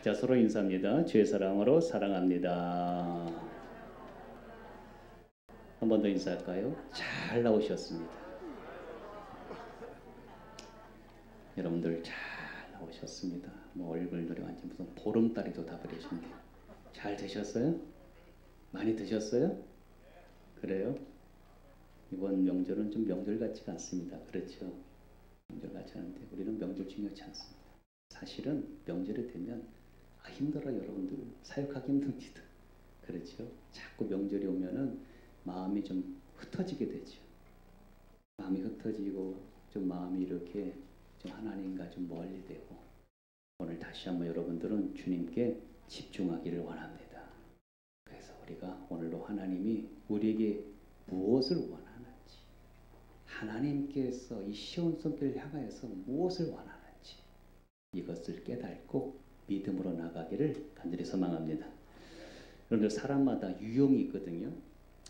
자, 서로 인사합니다. 주의 사랑으로 사랑합니다. 한 번 더 인사할까요? 잘 나오셨습니다. 여러분들 잘 나오셨습니다. 뭐 얼굴들이 완전 무슨 보름달이도 다 버리셨네요. 잘 드셨어요? 많이 드셨어요? 그래요? 이번 명절은 좀 명절 같지가 않습니다. 그렇죠? 명절 같지 않은데 우리는 명절 중요하지 않습니다. 사실은 명절이 되면 힘들어요. 여러분들 사역하기 힘듭니다. 그렇죠? 자꾸 명절이 오면은 마음이 좀 흩어지게 되죠. 마음이 흩어지고 좀 마음이 이렇게 좀 하나님과 좀 멀리 되고, 오늘 다시 한번 여러분들은 주님께 집중하기를 원합니다. 그래서 우리가 오늘도 하나님이 우리에게 무엇을 원하는지, 하나님께서 이 시온 손길을 향하여서 무엇을 원하는지 이것을 깨닫고 믿음으로 나가기를 간절히 소망합니다. 여러분들 사람마다 유형이 있거든요.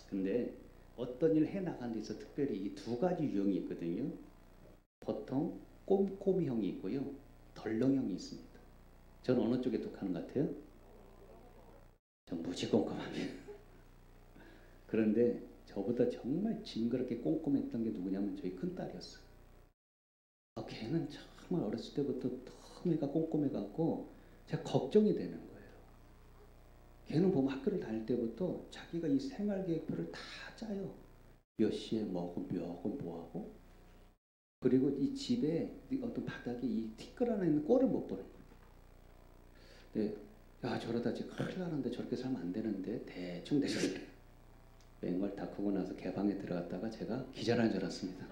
근데 어떤 일을 해나가는 데 있어서 특별히 이 두 가지 유형이 있거든요. 보통 꼼꼼이형이 있고요. 덜렁형이 있습니다. 저는 어느 쪽에 속하는 것 같아요? 전 무지 꼼꼼합니다. 그런데 저보다 정말 징그럽게 꼼꼼했던 게 누구냐면 저희 큰딸이었어요. 걔는 정말 어렸을 때부터 너무 애가 꼼꼼해갖고 제가 걱정이 되는 거예요. 걔는 보면 학교를 다닐 때부터 자기가 이 생활계획표를 다 짜요. 몇 시에 뭐하고 뭐하고 뭐하고. 그리고 이 집에 어떤 바닥에 이 티끌 하나 있는 꼴을 못 보는 거예요. 근데 야, 저러다 지금 큰일 나는데, 저렇게 살면 안 되는데 대충 맹걸 다 크고 나서 개방에 들어갔다가 제가 기절한 줄 알았습니다.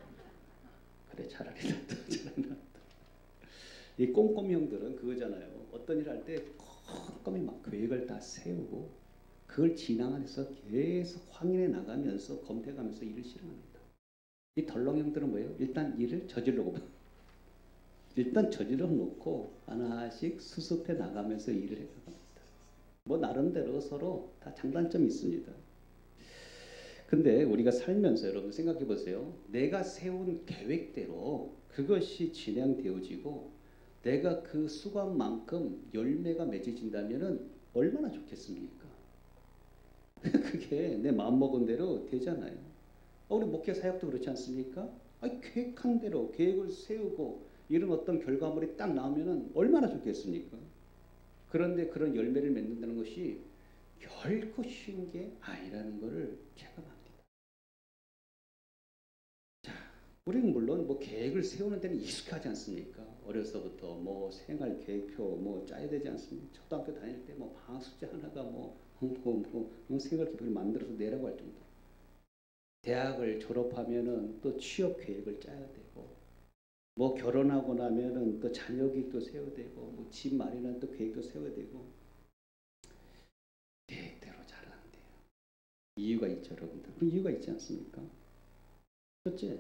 그래, 차라리 낫다. 이 꼼꼼이 형들은 그거잖아요. 어떤 일을 할 때 꼼꼼히 막 계획을 다 세우고 그걸 진행 안에서 계속 확인해 나가면서 검토해가면서 일을 실행합니다. 이 덜렁 형들은 뭐예요? 일단 일을 저질러고 일단 저질러 놓고 하나씩 수습해 나가면서 일을 해나갑니다. 뭐 나름대로 서로 다 장단점이 있습니다. 근데 우리가 살면서 여러분 생각해 보세요. 내가 세운 계획대로 그것이 진행되어지고 내가 그 수고만큼 열매가 맺어진다면 얼마나 좋겠습니까? 그게 내 마음먹은 대로 되잖아요. 우리 목회 사역도 그렇지 않습니까? 계획한 대로 계획을 세우고 이런 어떤 결과물이 딱 나오면 얼마나 좋겠습니까? 그런데 그런 열매를 맺는다는 것이 결코 쉬운 게 아니라는 것을 체감합니다. 우리는 물론 뭐 계획을 세우는 데는 익숙하지 않습니까? 어려서부터 뭐 생활 계획표 뭐 짜야 되지 않습니까? 초등학교 다닐 때 뭐 방학 숙제 하나가 생활 계획을 만들어서 내라고 할 정도로. 대학을 졸업하면은 또 취업 계획을 짜야 되고, 뭐 결혼하고 나면은 또 자녀 계획도 세워야 되고, 뭐 집 마련한 또 계획도 세워야 되고. 계획대로 잘 안 돼요. 이유가 있죠, 여러분들. 그 이유가 있지 않습니까? 첫째,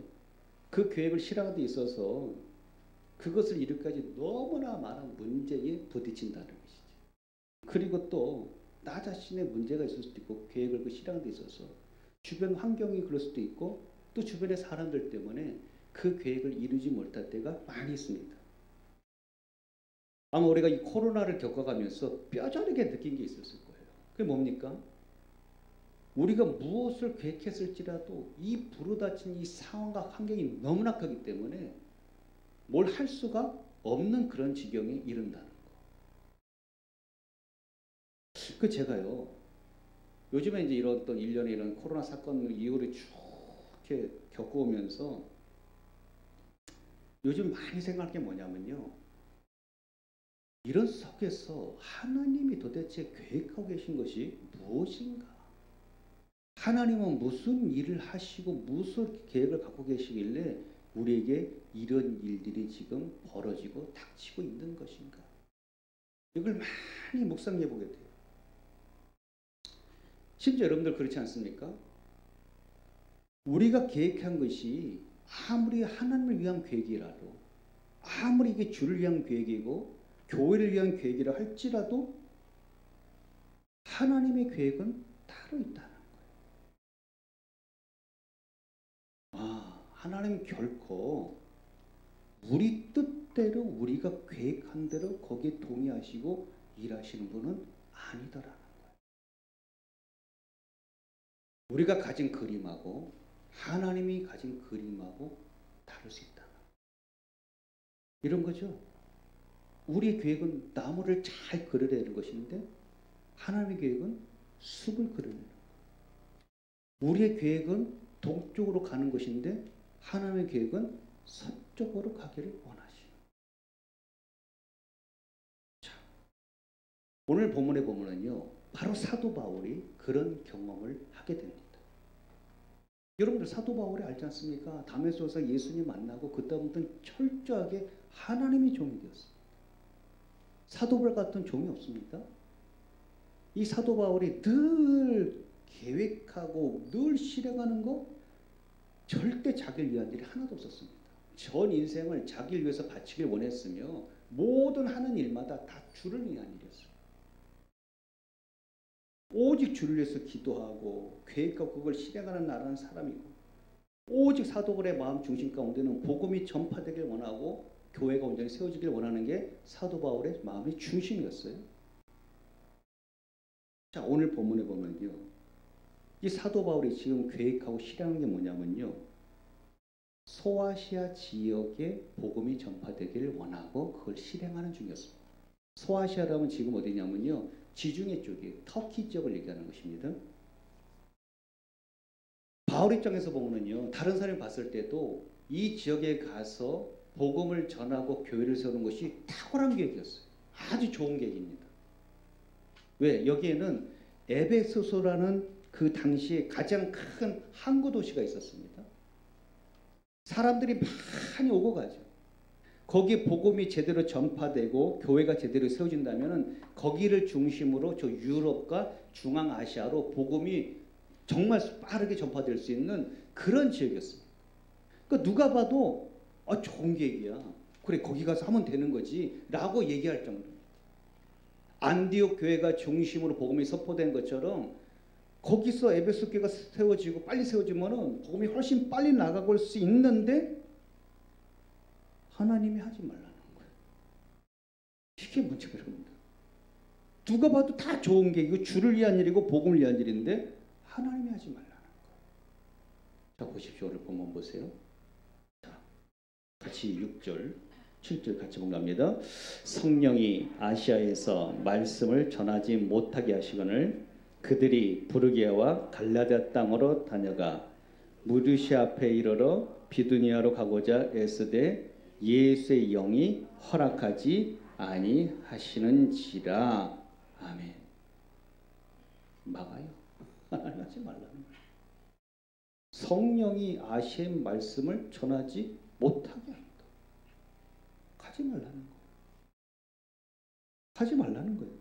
그 계획을 실행하는 데 있어서 그것을 이루기까지 너무나 많은 문제에 부딪힌다는 것이죠. 그리고 또 나 자신의 문제가 있을 수도 있고, 계획을 실행하는 데 있어서 주변 환경이 그럴 수도 있고, 또 주변의 사람들 때문에 그 계획을 이루지 못할 때가 많이 있습니다. 아마 우리가 이 코로나를 겪어가면서 뼈저리게 느낀 게 있었을 거예요. 그게 뭡니까? 우리가 무엇을 계획했을지라도 이 불어닥친 이 상황과 환경이 너무나 크기 때문에 뭘 할 수가 없는 그런 지경에 이른다는 거. 그 제가요, 요즘에 이제 이런 어떤 일련의 이런 코로나 사건 이후를 쭉 이렇게 겪어오면서 요즘 많이 생각할 게 뭐냐면요, 이런 속에서 하나님이 도대체 계획하고 계신 것이 무엇인가? 하나님은 무슨 일을 하시고 무슨 계획을 갖고 계시길래 우리에게 이런 일들이 지금 벌어지고 닥치고 있는 것인가? 이걸 많이 묵상해 보게 돼요. 심지어 여러분들 그렇지 않습니까? 우리가 계획한 것이 아무리 하나님을 위한 계획이라도, 아무리 이게 주를 위한 계획이고 교회를 위한 계획이라 할지라도 하나님의 계획은 따로 있다는 거예요. 하나님 결코 우리 뜻대로 우리가 계획한 대로 거기에 동의하시고 일하시는 분은 아니더라는 거예요. 우리가 가진 그림하고 하나님이 가진 그림하고 다를 수 있다. 이런 거죠. 우리의 계획은 나무를 잘 그려내는 것인데 하나님의 계획은 숲을 그려내는 거예요. 우리의 계획은 동쪽으로 가는 것인데 하나님의 계획은 서쪽으로 가기를 원하시는. 자, 오늘 본문에 보면은요, 바로 사도 바울이 그런 경험을 하게 됩니다. 여러분들 사도 바울이 알지 않습니까? 다메섹에서 예수님 만나고 그다음부터는 철저하게 하나님의 종이 되었습니다. 사도 바울 같은 종이 없습니까? 이 사도 바울이 늘 계획하고 늘 실행하는 거 절대 자기를 위한 일이 하나도 없었습니다. 전 인생을 자기를 위해서 바치길 원했으며 모든 하는 일마다 다 주를 위한 일이었어요. 오직 주를 위해서 기도하고 계획하고 그걸 실행하는 나라는 사람이고 오직 사도들의 마음 중심 가운데는 복음이 전파되길 원하고 교회가 온전히 세워지길 원하는 게 사도 바울의 마음의 중심이었어요. 자, 오늘 본문에 보면요, 이 사도 바울이 지금 계획하고 실행하는 게 뭐냐면요, 소아시아 지역에 복음이 전파되기를 원하고 그걸 실행하는 중이었습니다. 소아시아라면 지금 어디냐면요, 지중해 쪽이에요. 터키 지역을 얘기하는 것입니다. 바울 입장에서 보면요, 다른 사람이 봤을 때도 이 지역에 가서 복음을 전하고 교회를 세우는 것이 탁월한 계획이었어요. 아주 좋은 계획입니다. 왜? 여기에는 에베소서라는 그 당시에 가장 큰 항구 도시가 있었습니다. 사람들이 많이 오고 가죠. 거기에 복음이 제대로 전파되고 교회가 제대로 세워진다면 거기를 중심으로 저 유럽과 중앙아시아로 복음이 정말 빠르게 전파될 수 있는 그런 지역이었습니다. 그러니까 누가 봐도 좋은 계획이야. 그래, 거기 가서 하면 되는 거지 라고 얘기할 정도입니다. 안디옥 교회가 중심으로 복음이 선포된 것처럼 거기서 에베소 교회가 세워지고 빨리 세워지면은 복음이 훨씬 빨리 나가볼 수 있는데 하나님이 하지 말라는 거예요. 이게 문제가 여러분들. 누가 봐도 다 좋은 계획이고 주를 위한 일이고 복음을 위한 일인데 하나님이 하지 말라는 거예요. 자, 보십시오. 오늘 본문 보세요. 자, 같이 6절, 7절 같이 본갑니다. 성령이 아시아에서 말씀을 전하지 못하게 하시거늘 그들이 부르기아와 갈라디아 땅으로 다녀가 무르시아 앞에 이르러 비두니아로 가고자 애쓰되 예수의 영이 허락하지 아니하시는지라. 아멘. 막아요. 하지 말라는 거예요. 성령이 아시아의 말씀을 전하지 못하게 합니다. 가지 말라는 거예요. 하지 말라는 거예요.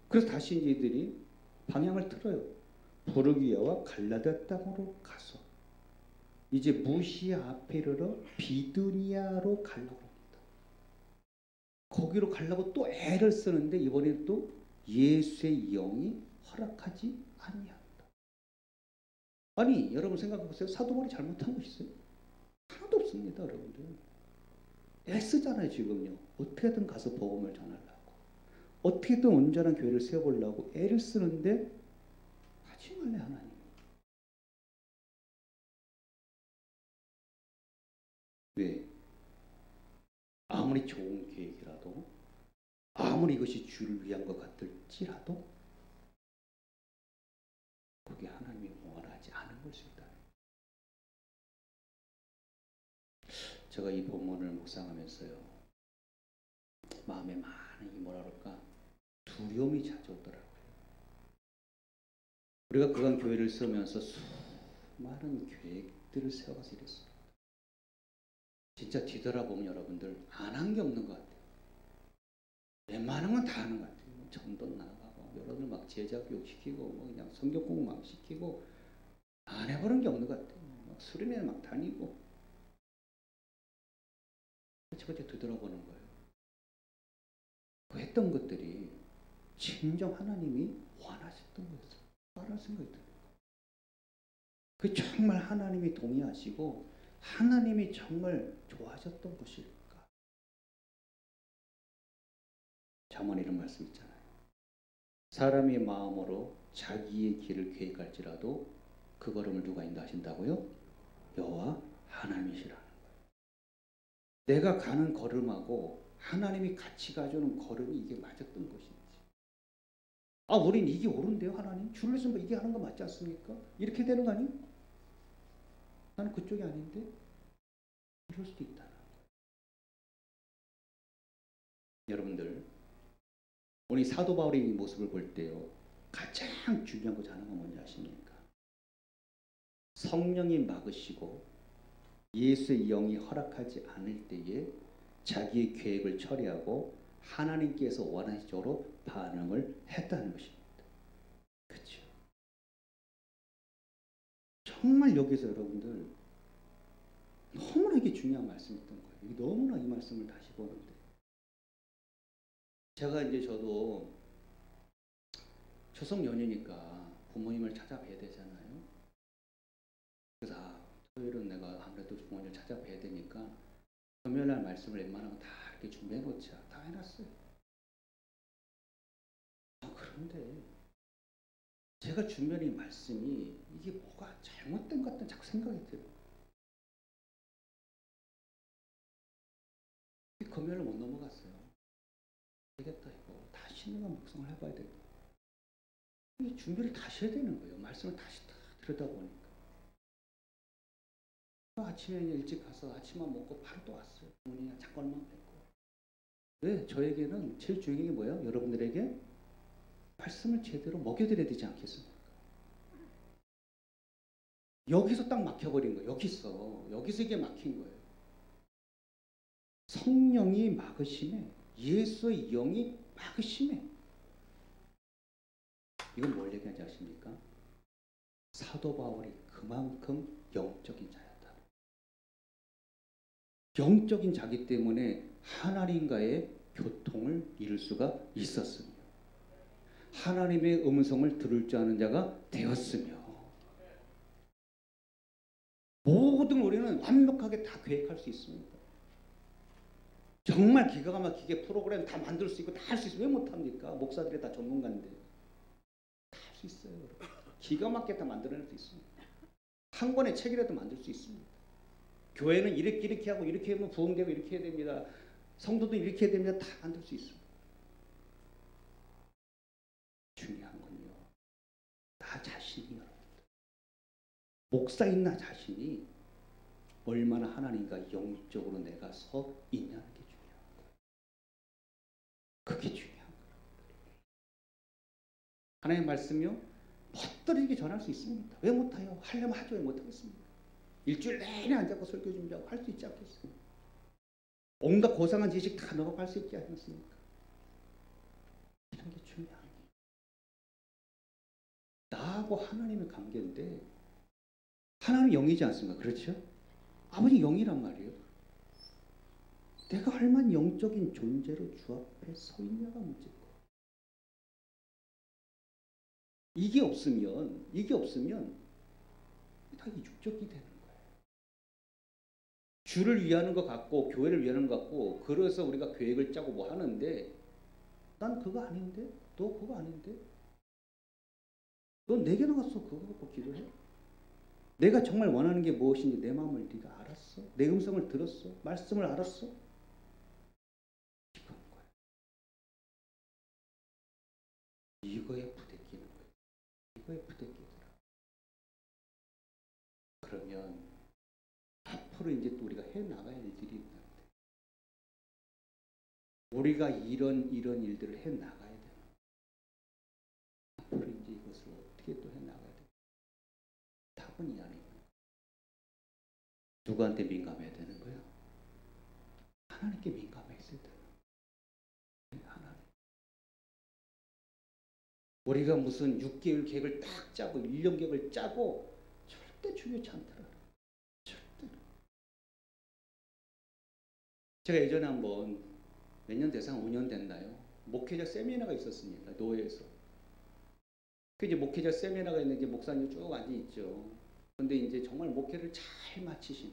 그래서 다시 이들이 방향을 틀어요. 부르기아와 갈라디아 땅으로 가서 이제 무시아 앞에 이르러 비두니아로 가려고 합니다. 거기로 가려고 또 애를 쓰는데 이번에 또 예수의 영이 허락하지 아니한다. 아니, 여러분 생각해 보세요. 사도 바울이 잘못한 거 있어요? 하나도 없습니다, 여러분들. 애쓰잖아요, 지금요. 어떻게든 가서 복음을 전하려고. 어떻게든 온전한 교회를 세워보려고 애를 쓰는데 하지 말래, 하나님. 왜? 아무리 좋은 계획이라도 아무리 이것이 주를 위한 것 같을지라도 그게 하나님이 원하지 않은 걸 수 있다. 제가 이 본문을 묵상하면서요, 마음에 많은 뭐라 그럴까, 두려움이 찾아오더라고요. 우리가 그간 교회를 세우면서 수많은 계획들을 세워가서 이랬어요. 진짜 뒤돌아보면 여러분들 안 한 게 없는 것 같아요. 웬만한 건 다 하는 것 같아요. 전도 나가고 여러분들 막 제자 교육시키고 뭐 그냥 성경 공부 막 시키고 안 해보는 게 없는 것 같아요. 막 수련회 막 다니고. 제가 뒤돌아보는 거예요. 그 했던 것들이 진정 하나님이 원하셨던 거였어요. 라는 생각이 들어요. 그 정말 하나님이 동의하시고 하나님이 정말 좋아하셨던 것일까? 잠언 이런 말씀 있잖아요. 사람의 마음으로 자기의 길을 계획할지라도 그 걸음을 누가 인도하신다고요? 여호와 하나님이시라는 거예요. 내가 가는 걸음하고 하나님이 같이 가주는 걸음이 이게 맞았던 것인지. 아, 우린 이게 옳은데요, 하나님? 줄을 서면 이게 하는 거 맞지 않습니까? 이렇게 되는 거 아니에요? 나는 그쪽이 아닌데? 이럴 수도 있다는 거예요. 여러분들, 우리 사도 바울의 모습을 볼 때요, 가장 중요한 것 하나가 뭔지 아십니까? 성령이 막으시고 예수의 영이 허락하지 않을 때에 자기의 계획을 처리하고 하나님께서 원하신 쪽으로 반응을 했다는 것입니다. 그렇죠? 정말 여기서 여러분들 너무나 이게 중요한 말씀이었던 거예요. 너무나 이 말씀을 다시 보는데, 제가 이제 저도 추석 연휴니까 부모님을 찾아뵈야 되잖아요. 그래서 토요일은 내가 아무래도 부모님을 찾아뵈야 되니까 금요일날 말씀을 웬만하면 다 이렇게 준비해 놓자. 다 해놨어요. 그런데 제가 준비한 이 말씀이 이게 뭐가 잘못된 것 같다는 자꾸 생각이 들어요. 금요일을 못 넘어갔어요. 되겠다, 이거 다시 내가 묵상을 해봐야 되겠다. 이 준비를 다시 해야 되는 거예요. 말씀을 다시 다 들여다보니까. 아침에 일찍 가서 아침만 먹고 바로 또 왔어요. 부모님 잠깐만 뵙고. 왜? 저에게는 제일 중요한 게 뭐예요? 여러분들에게 말씀을 제대로 먹여드려야 되지 않겠습니까? 여기서 딱 막혀버린 거예요. 여기서 이게 막힌 거예요. 성령이 막으심에, 예수의 영이 막으심에. 이건 뭘 얘기하지 아십니까? 사도 바울이 그만큼 영적인 자였다. 영적인 자기 때문에 하나님과의 교통을 이룰 수가 있었으며, 하나님의 음성을 들을 줄 아는 자가 되었으며, 모든 우리는 완벽하게 다 계획할 수 있습니다. 정말 기가 막히게 프로그램 다 만들 수 있고 다 할 수 있어요. 왜 못합니까? 목사들이 다 전문가인데. 다 할 수 있어요. 기가 막히게 다 만들어낼 수 있습니다. 한 권의 책이라도 만들 수 있습니다. 교회는 이렇게 하고 이렇게 하면 부흥되고 이렇게 해야 됩니다. 성도도 이렇게 해야 됩니다. 다 만들 수 있습니다. 중요한 건요, 나 자신이, 목사인 나 자신이 얼마나 하나님과 영적으로 내가 서 있냐는 게 중요한 거예요. 그게 중요한 거예요. 하나님의 말씀이요, 멋들어지게 전할 수 있습니다. 왜 못해요? 하려면 하죠. 왜 못하겠습니까? 일주일 내내 앉아서 설교 준비하고 할 수 있지 않겠습니까? 온갖 고상한 지식 다 넣어 갈 수 있지 않습니까? 이런 게 중요한 거예요. 나하고 하나님의 관계인데, 하나님은 영이지 않습니까? 그렇죠? 아버지 영이란 말이에요. 내가 할 만한 영적인 존재로 주 앞에 서 있냐가 문제고, 이게 없으면 다 이중적이 되는 거예요. 주를 위하는 것 같고 교회를 위하는 것 같고, 그래서 우리가 계획을 짜고 뭐 하는데, 난 그거 아닌데, 너 그거 아닌데, 넌 내게 나가서 그거 갖고 기도해? 내가 정말 원하는 게 무엇인지 내 마음을 네가 알았어? 내 음성을 들었어? 말씀을 알았어? 이건 거야. 이거에 부대끼는 거야. 이거에 부대끼더라. 그러면 앞으로 이제 또 우리가 해 나가야 할 일들이 있는데, 우리가 이런 일들을 해 나가야 돼. 앞으로 이제 이것을 어떻게 또 해 나가야 돼? 답은 이 안에 있는 거야. 누구한테 민감해야 되는 거야? 하나님께 민감해 있어야 되는 거야. 하나님. 우리가 무슨 6개월 계획을 딱 짜고 1년 계획을 짜고 절대 중요치 않더라. 절대. 제가 예전에 한번 몇 년 돼서 한 5년 됐나요? 목회자 세미나가 있었습니다. 노예에서. 그 이제 목회자 세미나가 있는 게 목사님 쭉 앉아 있죠. 근데 이제 정말 목회를 잘 마치신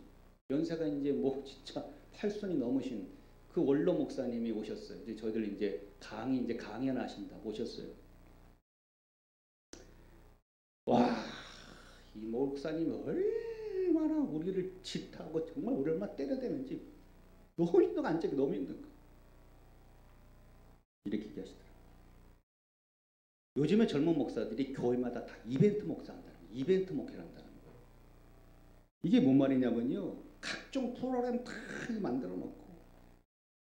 연세가 이제 뭐 진짜 8순이 넘으신 그 원로 목사님이 오셨어요. 이제 저희들 이제 강연하신다고 오셨어요. 와, 이 목사님이 얼마나 우리를 질타하고 정말 우리를 얼마나 때려대는지 너무 힘든 거 앉기 너무 힘든 거. 이렇게 얘기하시더라고요. 요즘에 젊은 목사들이 교회마다 다 이벤트 목사한다는 거예요. 이벤트 목회를 한다는 거예요. 이게 뭔 말이냐면요. 각종 프로그램 다 만들어 놓고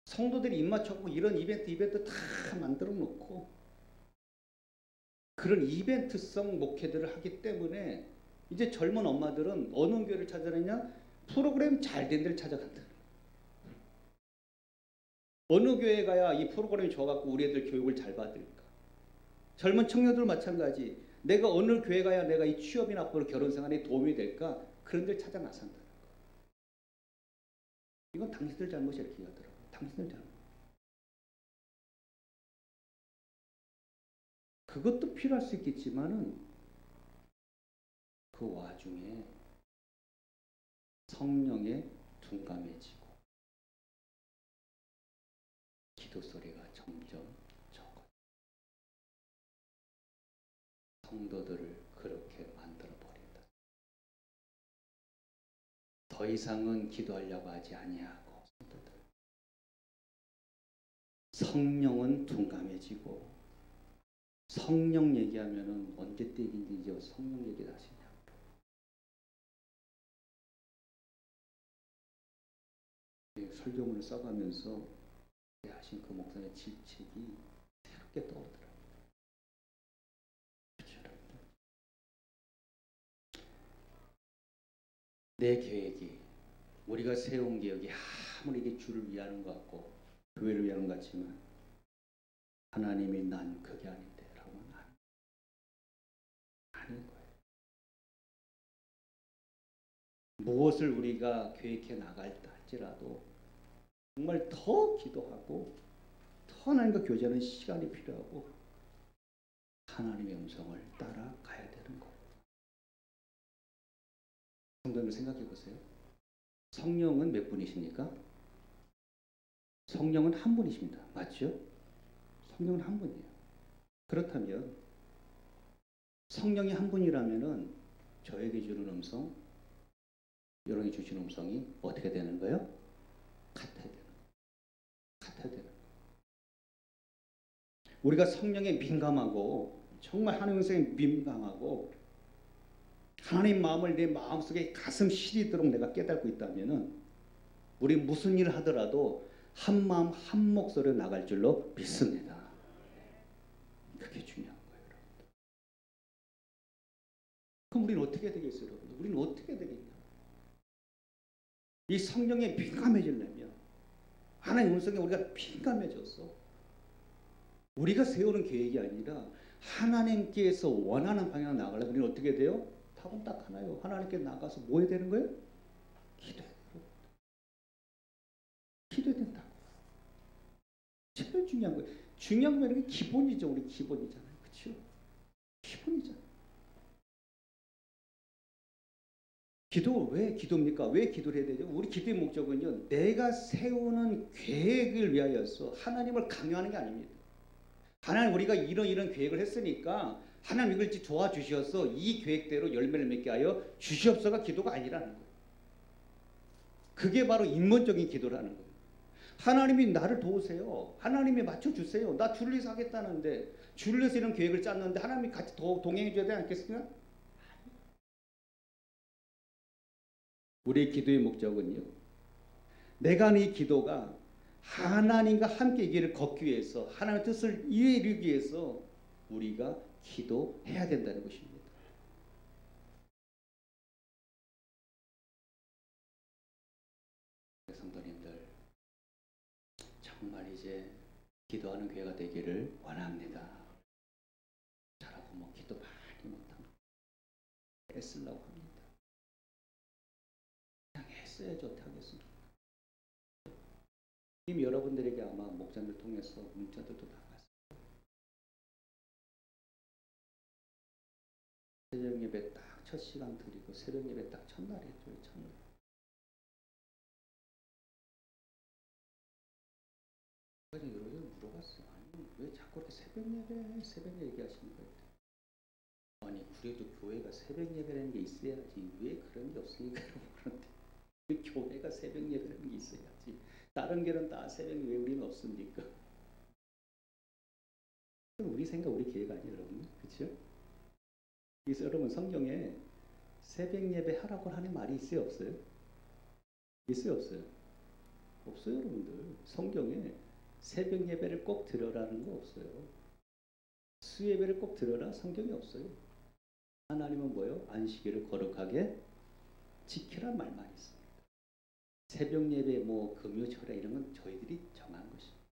성도들이 입맞춰고 이런 이벤트 다 만들어 놓고 그런 이벤트성 목회들을 하기 때문에 이제 젊은 엄마들은 어느 교회를 찾아내냐? 프로그램 잘 된 데를 찾아간다. 어느 교회 가야 이 프로그램이 좋아갖고 우리 애들 교육을 잘 받을까? 젊은 청년들 마찬가지. 내가 어느 교회 가야 내가 이 취업이나 앞으로 결혼 생활에 도움이 될까? 그런 데를 찾아 나선다는 거. 이건 당신들 잘못이 이렇게 하더라고요. 당신들 잘못. 그것도 필요할 수 있겠지만은 그 와중에 성령에 둔감해지고 기도 소리가 점점 적어요. 성도들을 그렇게 만들어 버린다. 더 이상은 기도하려고 하지 아니하고 성도들. 성령은 둔감해지고 성령 얘기하면은 언제 때 얘기인지 성령 얘기를 하시냐. 설교문을 써가면서 하신 그 목사의 질책이 새롭게 떠오르더라고요. 그렇죠, 여러분들. 내 계획이 우리가 세운 계획이 아무리 이게 주를 위하는 것 같고 교회를 위하는 것 같지만 하나님이 난 그게 아닌데 라고는 아닌 거예요. 무엇을 우리가 계획해 나갈다 할지라도 정말 더 기도하고 더 하나님과 교제하는 시간이 필요하고 하나님의 음성을 따라가야 되는 거예요. 성도님들 생각해 보세요. 성령은 몇 분이십니까? 성령은 한 분이십니다. 맞죠? 성령은 한 분이에요. 그렇다면 성령이 한 분이라면은 저에게 주는 음성, 여러분이 주시는 음성이 어떻게 되는 거예요? 같아야 되는 거예요. 같아야 되는 거예요. 우리가 성령에 민감하고 정말 하나님 음성에 민감하고 하나님 마음을 내 마음속에 가슴 시리도록 내가 깨닫고 있다면은 우리 무슨 일을 하더라도 한 마음 한 목소리로 나갈 줄로 믿습니다. 그게 중요한 거예요, 여러분들. 그럼 우리는 어떻게 되겠어요, 여러분들? 우리는 어떻게 되겠냐? 이 성령에 민감해지려면 하나님 음성에 우리가 민감해져서 우리가 세우는 계획이 아니라 하나님께서 원하는 방향으로 나가려면 우리는 어떻게 돼요? 답은 딱 하나요. 하나님께 나가서 뭐 해야 되는 거예요? 기도해야 돼요. 기도해야 된다고. 제일 중요한 거예요. 중요한 건 기본이죠. 우리 기본이잖아요. 그렇죠? 기본이잖아요. 기도 왜 기도입니까? 왜 기도를 해야 되죠? 우리 기도의 목적은요. 내가 세우는 계획을 위하여서 하나님을 강요하는 게 아닙니다. 하나님 우리가 이런 계획을 했으니까 하나님 이걸 도와주셔서 이 계획대로 열매를 맺게 하여 주시옵소서가 기도가 아니라는 거예요. 그게 바로 인본적인 기도라는 거예요. 하나님이 나를 도우세요. 하나님이 맞춰주세요. 나 주를 위해서 하겠다는데 주를 위해서 이런 계획을 짰는데 하나님이 같이 동행해 줘야 되지 않겠습니까? 우리의 기도의 목적은요. 내가 하는 이 기도가 하나님과 함께 이 길을 걷기 위해서 하나님의 뜻을 이루기 위해서 우리가 기도해야 된다는 것입니다. 성도님들 정말 이제 기도하는 교회가 되기를 원합니다. 잘하고 뭐 기도 많이 못합니다. 애쓰려고 합니다. 그냥 애써야지 어떻게 하겠습니까? 이미 여러분들에게 아마 목장을 통해서 문자들도 나갔어요. 새벽 예배 딱 첫 시간 드리고 새벽 예배 딱 첫날이죠. 첫날. 그래서 여러 번 물어봤어요. 아니 왜 자꾸 이렇게 새벽 얘기하시는 거예요? 아니 그래도 교회가 새벽 예배라는 게 있어야지 왜 그런 게 없으니까 그러는데 교회가 새벽 예배라는 게 있어야지 다른 교회는 다 새벽 예배 우리는 없습니까? 우리 생각 우리 계획 아니에요 여러분? 그렇죠? 그래서 여러분 성경에 새벽 예배 하라고 하는 말이 있어요 없어요? 있어요 없어요? 없어요 여러분들. 성경에 새벽 예배를 꼭 드려라는 거 없어요. 수예배를 꼭 드려라 성경에 없어요. 하나님은 뭐요? 안식일을 거룩하게 지키란 말만 있습니다. 새벽 예배 뭐 금요 철야 이런 건 저희들이 정한 것입니다.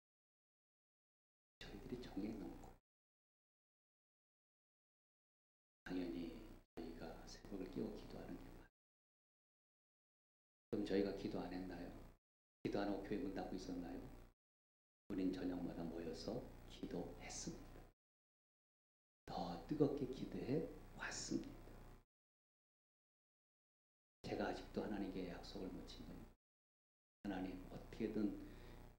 저희들이 정해놓은 거. 당연히 저희가 새벽을 깨워 기도하는 게 맞아요. 그럼 저희가 기도 안 했나요? 기도 안 하고 교회 문 닫고 있었나요? 우린 저녁마다 모여서 기도했습니다. 더 뜨겁게 기도해 왔습니다. 제가 아직도 하나님께 약속을 못 진 겁니다. 하나님 어떻게든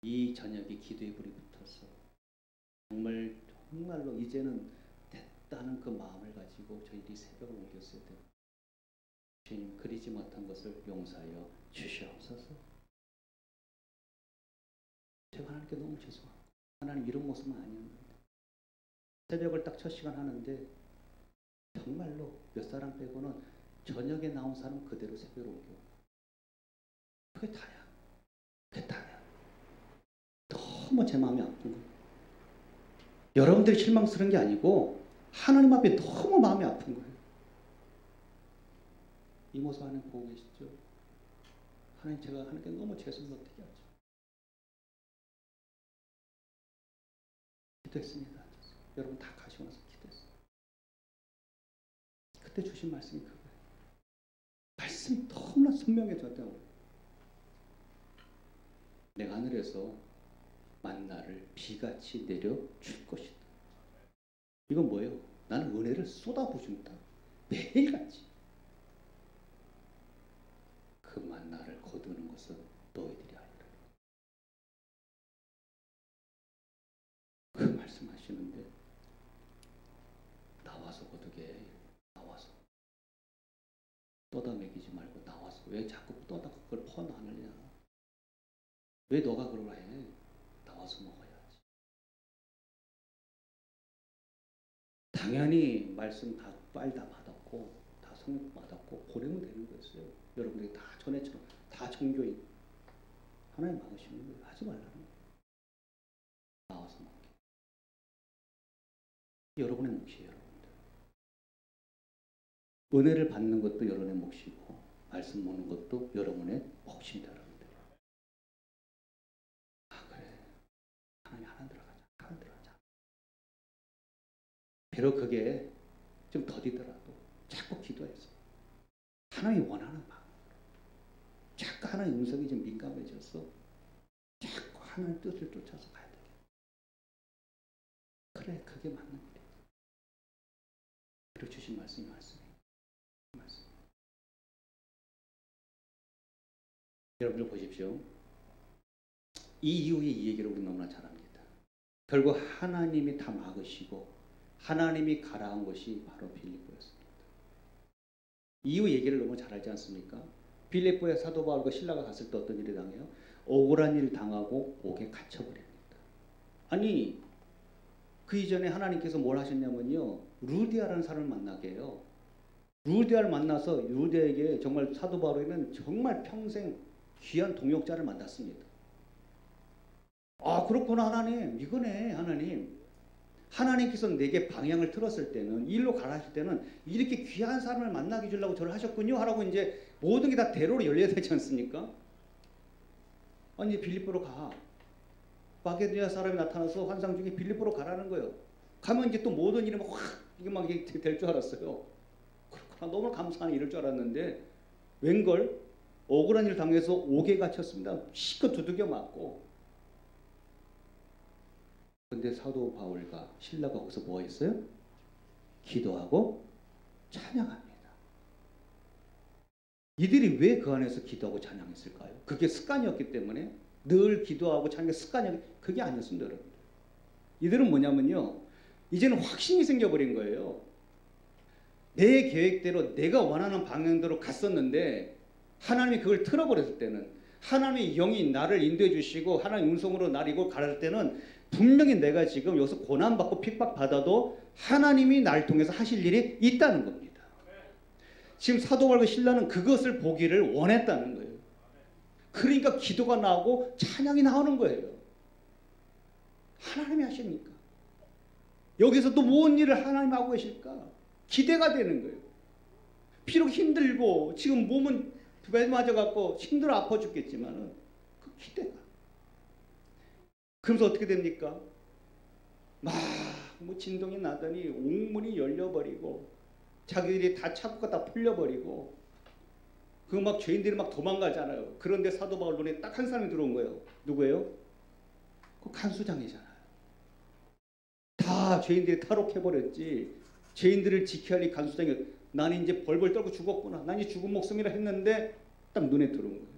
이 저녁에 기도의 불이 붙어서 정말로 이제는 됐다는 그 마음을 가지고 저희들이 새벽을 옮겼어야 돼요. 주님 그리지 못한 것을 용서하여 주시옵소서. 제가 하나님께 너무 죄송합니다. 하나님 이런 모습은 아니었는데 새벽을 딱 첫 시간 하는데 정말로 몇 사람 빼고는 저녁에 나온 사람 그대로 새벽으로 옮겨. 그게 다야. 그게 다야. 너무 제 마음이 아픈 거예요. 여러분들이 실망스러운 게 아니고 하나님 앞에 너무 마음이 아픈 거예요. 이 모습 하나님 보고 계시죠? 하나님 제가 하나님께 너무 죄송을 어떻게 하죠? 기도했습니다. 여러분 다 가시고 나서 기도했어요. 그때 주신 말씀이 그거예요. 말씀이 너무나 선명해졌다고. 내가 하늘에서 만나를 비같이 내려줄 것이다. 이건 뭐예요? 나는 은혜를 쏟아부준다. 매일같이. 그 만나를 거두는 것은 너희들이 아니라. 그 말씀하시는데 나와서 거두게. 나와서. 떠다 먹이지 말고 나와서. 왜 자꾸 떠다 그걸 퍼나느냐. 왜 너가 그러라 해. 나와서 먹어야지. 당연히 말씀 다 빨리 다 받았고 다 성령 받았고 보내면 되는 거였어요. 여러분들이 다 전에처럼 다 종교인 하나님 막으시는 거예요. 하지 말라는 거예요. 나와서 먹게. 여러분의 몫이에요. 여러분들. 은혜를 받는 것도 여러분의 몫이고 말씀 먹는 것도 여러분의 몫입니다. 여러분들. 아 그래. 하나님 하나 들어가자. 하나 들어가자. 비록 그게 좀 더디더라도 자꾸 기도해서 하나님이 원하는 마음 자꾸 하나님 음성이 좀 민감해져서 자꾸 하나님 뜻을 쫓아서 가야 돼. 그래 그게 맞는 거예요. 그리고 주신 말씀이 말씀이에요. 말씀. 여러분들 보십시오. 이 이후에 이 얘기를 우리 너무나 잘합니다. 결국 하나님이 다 막으시고 하나님이 가라 한 것이 바로 빌립보였습니다. 이후 얘기를 너무 잘 알지 않습니까? 빌립보에 사도 바울과 신라가 갔을 때 어떤 일이 당해요? 억울한 일 당하고 옥에 갇혀버립니다. 아니 그 이전에 하나님께서 뭘 하셨냐면요. 루디아라는 사람을 만나게 해요. 루디아를 만나서 루디아에게 정말 사도 바울에게는 정말 평생 귀한 동역자를 만났습니다. 아 그렇구나 하나님. 이거네 하나님. 하나님께서 내게 방향을 틀었을 때는 일로 가라 하실 때는 이렇게 귀한 사람을 만나게 해주려고 저를 하셨군요 하라고 이제 모든 게 다 대로로 열려야 되지 않습니까? 아니 빌립보로 가. 마게도냐 사람이 나타나서 환상 중에 빌립보로 가라는 거예요. 가면 이제 또 모든 일이 확 이게 막 될 줄 알았어요. 그렇구나 너무 감사하네 이럴 줄 알았는데 웬걸 억울한 일 당해서 옥에 갇혔습니다. 실컷 두들겨 맞고. 근데 사도 바울과 신라가 거기서 뭐 했어요? 기도하고 찬양합니다. 이들이 왜 그 안에서 기도하고 찬양했을까요? 그게 습관이었기 때문에 늘 기도하고 자기가 습관이 그게 아니었습니다, 여러분. 이들은 뭐냐면요, 이제는 확신이 생겨버린 거예요. 내 계획대로 내가 원하는 방향대로 갔었는데 하나님이 그걸 틀어버렸을 때는, 하나님의 영이 나를 인도해 주시고 하나님의 음성으로 나를 이걸 가르칠 때는 분명히 내가 지금 여기서 고난받고 핍박받아도 하나님이 나를 통해서 하실 일이 있다는 겁니다. 지금 사도 바울과 신라는 그것을 보기를 원했다는 거예요. 그러니까 기도가 나오고 찬양이 나오는 거예요. 하나님이 하십니까? 여기서 또 무슨 일을 하나님 하고 계실까? 기대가 되는 거예요. 비록 힘들고 지금 몸은 배 맞아갖고 힘들어 아파 죽겠지만은 그 기대가. 그러면서 어떻게 됩니까? 막 뭐 진동이 나더니 옥문이 열려버리고 자기들이 다 차고가 다 풀려버리고 그 막 죄인들이 막 도망가잖아요. 그런데 사도 바울 눈에 딱 한 사람이 들어온 거예요. 누구예요? 그 간수장이잖아요. 다 죄인들이 탈옥해버렸지. 죄인들을 지켜야 할 이 간수장이 나는 이제 벌벌 떨고 죽었구나. 난 이제 죽은 목숨이라 했는데 딱 눈에 들어온 거예요.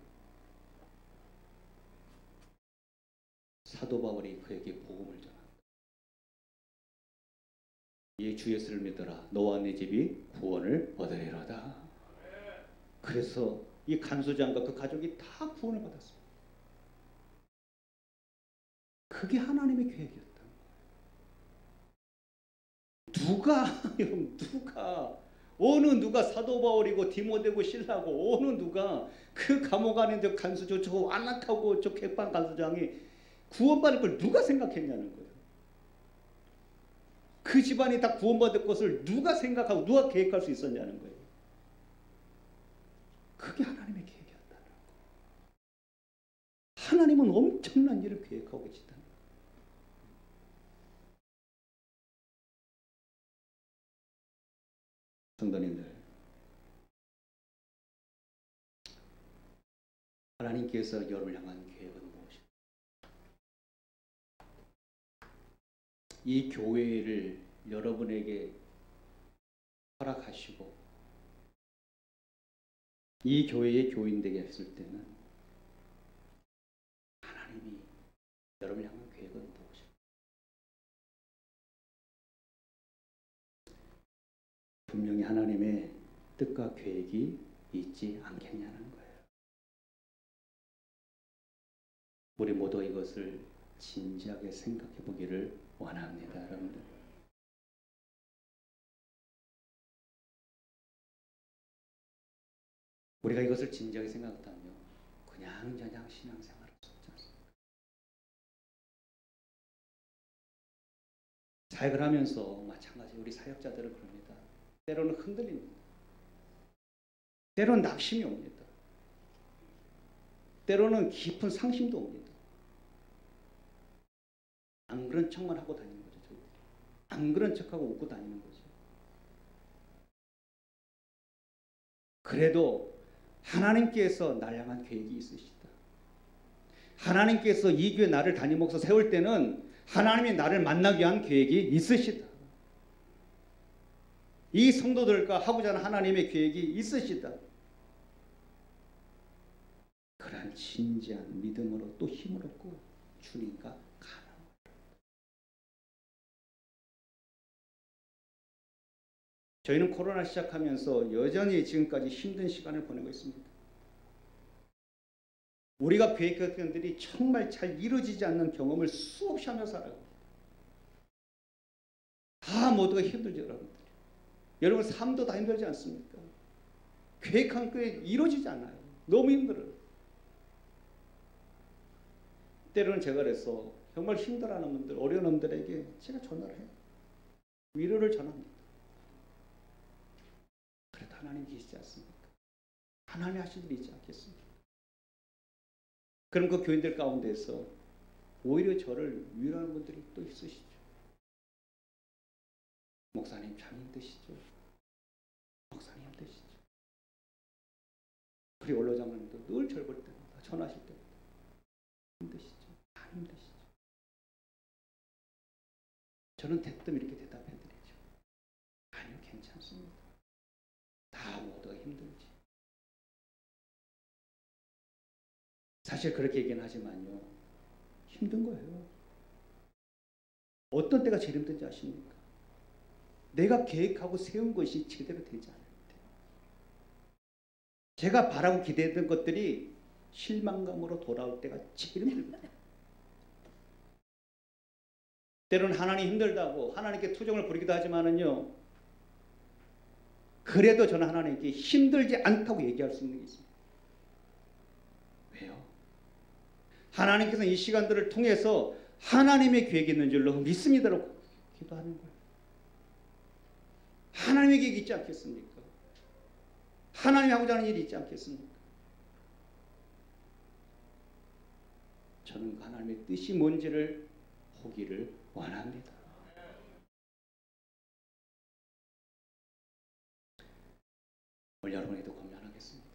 사도 바울이 그에게 복음을 전한다. 이 주 예수를 믿어라. 너와 네 집이 구원을 얻으리로다. 그래서 이 간수장과 그 가족이 다 구원을 받았습니다. 그게 하나님의 계획이었다. 어느 누가 사도 바울이고 디모데고 실라고 어느 누가 그 감옥 안에 저 간수 저 안락하고 저 객반 간수장이 구원받을 걸 누가 생각했냐는 거예요. 그 집안이 다 구원받을 것을 누가 생각하고 누가 계획할 수 있었냐는 거예요. 그게 하나님의 계획이었다는 거예요. 하나님은 엄청난 일을 계획하고 계시다는 거예요. 성도님들, 하나님께서 여러분을 향한 계획은 무엇입니까? 이 교회를 여러분에게 허락하시고 이 교회의 교인 되게 했을 때는 하나님이 여러분을 향한 계획은 무엇입니까? 분명히 하나님의 뜻과 계획이 있지 않겠냐는 거예요. 우리 모두 이것을 진지하게 생각해 보기를 원합니다, 여러분들. 우리가 이것을 진지하게 생각한다면 그냥 신앙생활을 할 수 없지 않습니까? 사역을 하면서 마찬가지 우리 사역자들은 그럽니다. 때로는 흔들립니다. 때로는 낙심이 옵니다. 때로는 깊은 상심도 옵니다. 안 그런 척만 하고 다니는 거죠, 저희들이. 안 그런 척하고 웃고 다니는 거죠. 그래도 하나님께서 날 향한 계획이 있으시다. 하나님께서 이 교회 나를 담임 목사 세울 때는 하나님이 나를 만나기 위한 계획이 있으시다. 이 성도들과 하고자 하는 하나님의 계획이 있으시다. 그러한 진지한 믿음으로 또 힘을 얻고 주님과 가는 거예요. 저희는 코로나 시작하면서 여전히 지금까지 힘든 시간을 보내고 있습니다. 우리가 계획했던 것들이 정말 잘 이루어지지 않는 경험을 수없이 하며 살아요. 다 모두가 힘들죠, 여러분들. 여러분 삶도 다 힘들지 않습니까? 계획한 게 이루어지지 않아요. 너무 힘들어요. 때로는 제가 그래서 정말 힘들어하는 분들, 어려운 분들에게 제가 전화를 해요. 위로를 전합니다. 그래도 하나님 계시지 않습니까? 하나님이 하실 일이 있지 않겠습니까? 그럼 그 교인들 가운데서 오히려 저를 위로하는 분들이 또 있으시죠. 목사님 참 힘드시죠. 목사님 힘드시죠. 우리 원로장님도 늘 절 볼 때마다 전화하실 때마다 힘드시죠. 참 힘드시죠. 저는 대뜸 이렇게 대답해드리죠. 아니요, 괜찮습니다. 다 모두가 힘들지. 사실 그렇게 얘기는 하지만요, 힘든 거예요. 어떤 때가 제일 힘든지 아십니까? 내가 계획하고 세운 것이 제대로 되지 않을 때, 제가 바라고 기대했던 것들이 실망감으로 돌아올 때가 제일 힘들거든요. 때로는 하나님 힘들다고 하나님께 투정을 부리기도 하지만은요, 그래도 저는 하나님께 힘들지 않다고 얘기할 수 있는 게 있습니다. 왜요? 하나님께서 이 시간들을 통해서 하나님의 계획이 있는 줄로 믿습니다라고 기도하는 거예요. 하나님의 계획이 있지 않겠습니까? 하나님이 하고자 하는 일이 있지 않겠습니까? 저는 하나님의 뜻이 뭔지를 보기를 원합니다. 오늘 여러분에게도 권면하겠습니다.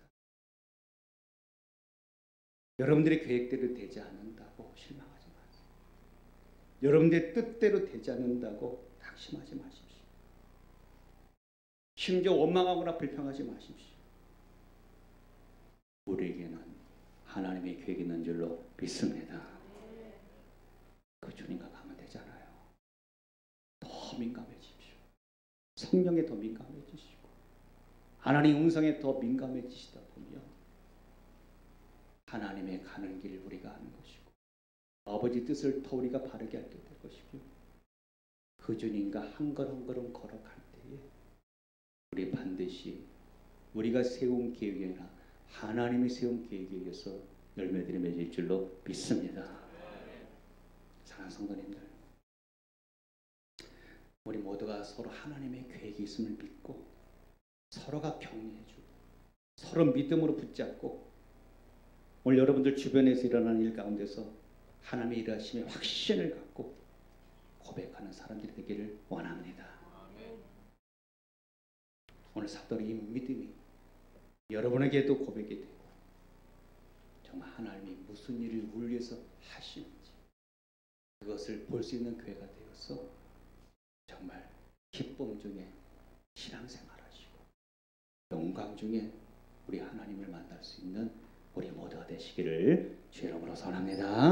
여러분들의 계획대로 되지 않는다고 실망하지 마세요. 여러분들의 뜻대로 되지 않는다고 낙심하지 마십시오. 심지어 원망하거나 불평하지 마십시오. 우리에게는 하나님의 계획이 있는 줄로 믿습니다. 그 주님과 가면 되잖아요. 더 민감해지십시오. 성령에 더 민감해지시고 하나님 음성에 더 민감해지시다 보면 하나님의 가는 길 우리가 아는 것이고 아버지 뜻을 더 우리가 바르게 알게 될 것이고 그 주님과 한 걸음 한 걸음 걸어갈 때에 우리 반드시 우리가 세운 계획이 아니라 하나님이 세운 계획에 의해서 열매들이 맺을 줄로 믿습니다. 사랑하는 성도님들, 우리 모두가 서로 하나님의 계획이 있음을 믿고 서로가 격려해주고 서로 믿음으로 붙잡고 오늘 여러분들 주변에서 일어나는 일 가운데서 하나님의 일하심에 확신을 갖고 고백하는 사람들이 되기를 원합니다. 오늘 사도의 이 믿음이 여러분에게도 고백이 되고 정말 하나님이 무슨 일을 우리를 위해서 하시는지 그것을 볼 수 있는 교회가 되어서 정말 기쁨 중에 신앙생활하시고 영광 중에 우리 하나님을 만날 수 있는 우리 모두가 되시기를 주의 이름으로 선합니다.